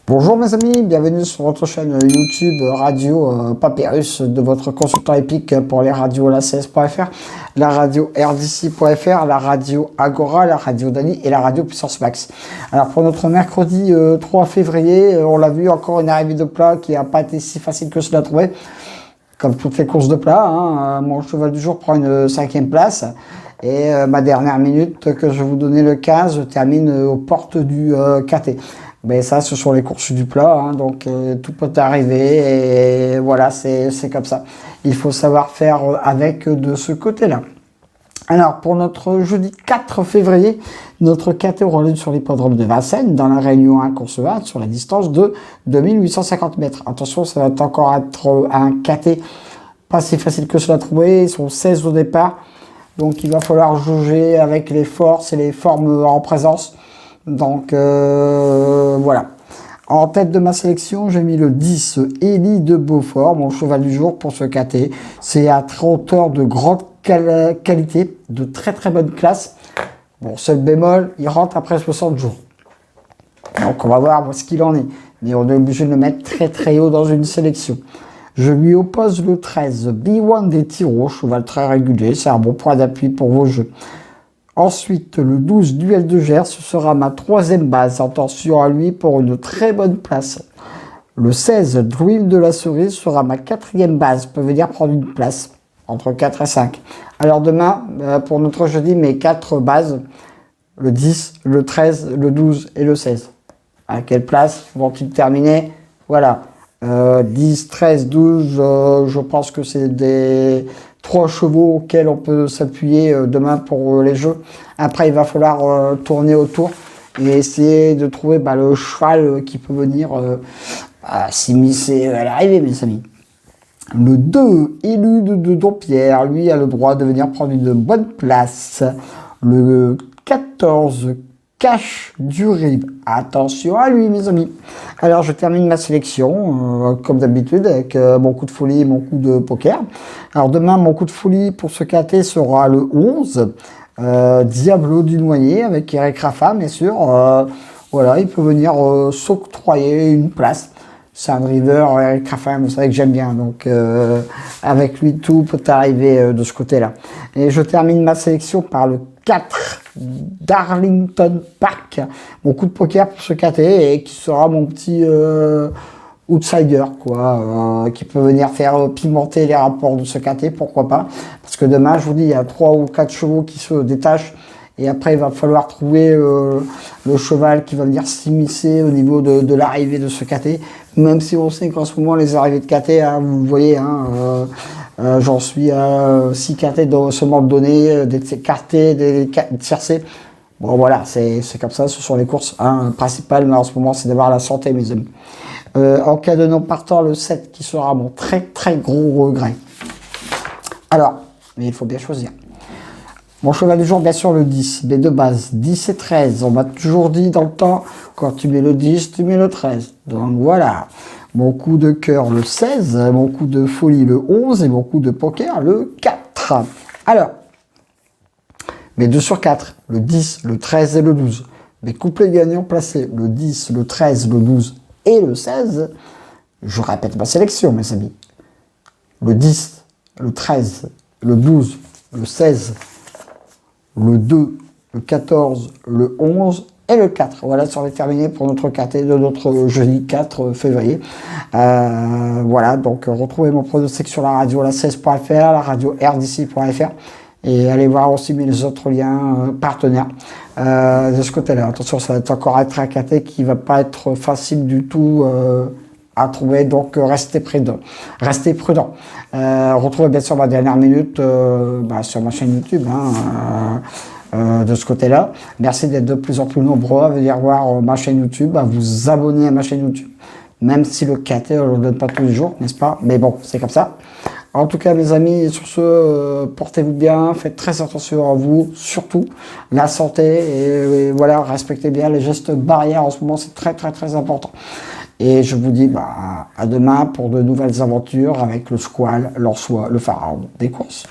Bonjour mes amis, bienvenue sur votre chaîne YouTube Radio Papyrus de votre consultant épique pour les radios la16.fr, la radio rdc.fr, la radio Agora, la radio Dani et la radio Puissance Max. Alors pour notre mercredi 3 février, on l'a vu, encore une arrivée de plat qui n'a pas été si facile que cela à trouver. Comme toutes les courses de plat, hein, mon cheval du jour prend une 5e place. Et ma dernière minute que je vais vous donner le 15, je termine aux portes du KT. Mais ça, ce sont les courses du plat, hein, donc tout peut arriver et voilà, c'est comme ça. Il faut savoir faire avec de ce côté-là. Alors, pour notre jeudi 4 février, notre KT aura lieu sur l'hippodrome de Vincennes, dans la Réunion 1 course 20, sur la distance de 2850 mètres. Attention, ça va encore être un KT pas si facile que cela à trouver. Ils sont 16 au départ, donc il va falloir jauger avec les forces et les formes en présence. Donc voilà. En tête de ma sélection, j'ai mis le 10 Élie de Beaufort, mon cheval du jour pour ce KT. C'est un trotteur de grande qualité, de très très bonne classe. Bon, seul bémol, il rentre après 60 jours. Donc on va voir ce qu'il en est. Mais on est obligé de le mettre très très haut dans une sélection. Je lui oppose le 13 B1 des Tirots, cheval très régulier. C'est un bon point d'appui pour vos jeux. Ensuite, le 12 Duel de Gers, ce sera ma 3e base. Attention à lui pour une très bonne place. Le 16 Druil de la Cerise sera ma 4e base. Peut venir prendre une place entre 4 et 5. Alors demain, pour notre jeudi, mes 4 bases, le 10, le 13, le 12 et le 16. À quelle place vont-ils terminer? Voilà. 10, 13, 12, je pense que c'est des 3 chevaux auxquels on peut s'appuyer demain pour les jeux. Après, il va falloir tourner autour et essayer de trouver le cheval qui peut venir s'immiscer à l'arrivée, mes amis. Le 2, Élu de Dompierre, lui a le droit de venir prendre une bonne place. Le 14, Cache du Rib. Attention à lui, mes amis. Alors, je termine ma sélection, comme d'habitude, avec mon coup de folie et mon coup de poker. Alors, demain, mon coup de folie pour ce KT sera le 11, Diablo du Noyer, avec Eric Rafa, bien sûr. Voilà, il peut venir s'octroyer une place. C'est un driver, Eric Rafa, vous savez que j'aime bien. Donc, avec lui, tout peut arriver de ce côté-là. Et je termine ma sélection par le 4, Darlington Park, mon coup de poker pour ce KT et qui sera mon petit outsider, quoi, qui peut venir faire pimenter les rapports de ce KT, pourquoi pas. Parce que demain, je vous dis, il y a 3 ou 4 chevaux qui se détachent. Et après, il va falloir trouver le cheval qui va venir s'immiscer au niveau de l'arrivée de ce KT. Même si on sait qu'en ce moment, les arrivées de KT, hein, vous voyez, hein, j'en suis à 6 KT seulement données, des KT, des tiercés. Bon, voilà, c'est comme ça, ce sont les courses principales, mais en ce moment, c'est d'avoir la santé, mes amis. En cas de non partant, le 7 qui sera mon très très gros regret. Alors, mais il faut bien choisir. Mon cheval du jour, bien sûr, le 10, mais de base, 10 et 13. On m'a toujours dit dans le temps, quand tu mets le 10, tu mets le 13. Donc voilà. Mon coup de cœur, le 16. Mon coup de folie, le 11. Et mon coup de poker, le 4. Alors, mes 2 sur 4, le 10, le 13 et le 12. Mes couplets gagnants placés, le 10, le 13, le 12 et le 16. Je répète ma sélection, mes amis. Le 10, le 13, le 12, le 16, le 2, le 14, le 11 et le 4. Voilà, ça est terminé pour notre KT de notre jeudi 4 février. Voilà, donc retrouvez mon pronostic sur la radio la16.fr, la radio rdc.fr et allez voir aussi mes autres liens partenaires de ce côté-là. Attention, ça va être encore être un KT qui va pas être facile du tout à trouver, donc restez prudent. Restez prudent. Retrouvez bien sûr ma dernière minute sur ma chaîne YouTube de ce côté-là. Merci d'être de plus en plus nombreux à venir voir ma chaîne YouTube, à vous abonner à ma chaîne YouTube. Même si le KT, on ne le donne pas tous les jours, n'est-ce pas? Mais bon, c'est comme ça. En tout cas, mes amis, sur ce, portez-vous bien, faites très attention à vous, surtout la santé, et voilà, respectez bien les gestes barrières en ce moment, c'est très très très important. Et je vous dis à demain pour de nouvelles aventures avec le Squal, l'Ansois, le Pharaon des courses.